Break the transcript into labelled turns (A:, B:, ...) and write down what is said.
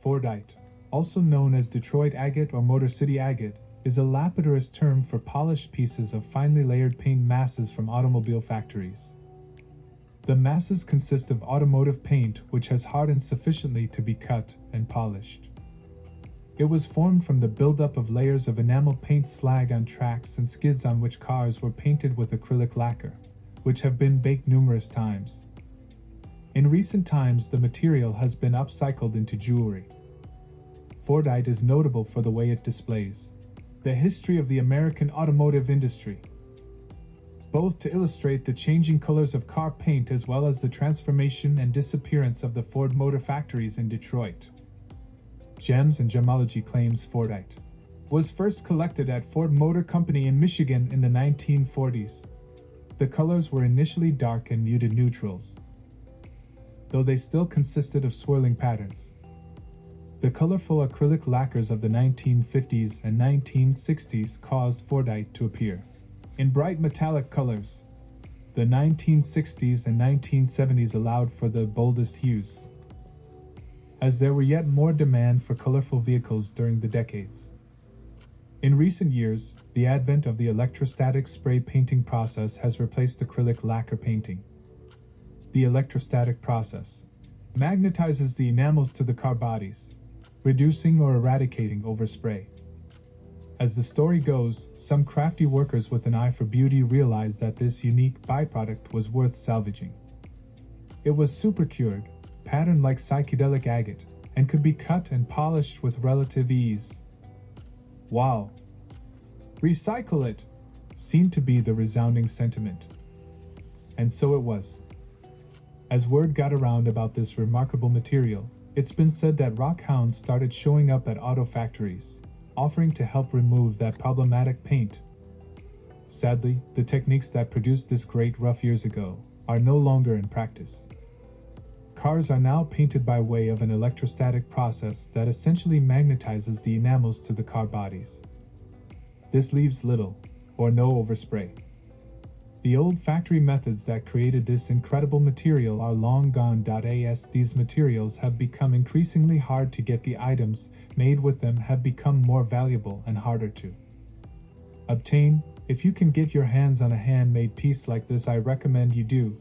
A: Fordite, also known as Detroit agate or Motor City agate, is a lapidary term for polished pieces of finely layered paint masses from automobile factories. The masses consist of automotive paint which has hardened sufficiently to be cut and polished. It was formed from the buildup of layers of enamel paint slag on tracks and skids on which cars were painted with acrylic lacquer, which have been baked numerous times. In recent times, the material has been upcycled into jewelry. Fordite is notable for the way it displays the history of the American automotive industry, both to illustrate the changing colors of car paint as well as the transformation and disappearance of the Ford Motor factories in Detroit. Gems and Gemology claims Fordite was first collected at Ford Motor Company in Michigan in the 1940s. The colors were initially dark and muted neutrals, though they still consisted of swirling patterns. The colorful acrylic lacquers of the 1950s and 1960s caused Fordite to appear in bright metallic colors. The 1960s and 1970s allowed for the boldest hues, as there were yet more demand for colorful vehicles during the decades. In recent years, the advent of the electrostatic spray painting process has replaced acrylic lacquer painting. The electrostatic process magnetizes the enamels to the car bodies, reducing or eradicating overspray. As the story goes, some crafty workers with an eye for beauty realized that this unique byproduct was worth salvaging. It was supercured, patterned like psychedelic agate, and could be cut and polished with relative ease. Wow! Recycle it! Seemed to be the resounding sentiment. And so it was. As word got around about this remarkable material, it's been said that rockhounds started showing up at auto factories, offering to help remove that problematic paint. Sadly, the techniques that produced this great rough years ago are no longer in practice. Cars are now painted by way of an electrostatic process that essentially magnetizes the enamels to the car bodies. This leaves little or no overspray. The old factory methods that created this incredible material are long gone. As these materials have become increasingly hard to get, the items made with them have become more valuable and harder to obtain. If you can get your hands on a handmade piece like this, I recommend you do.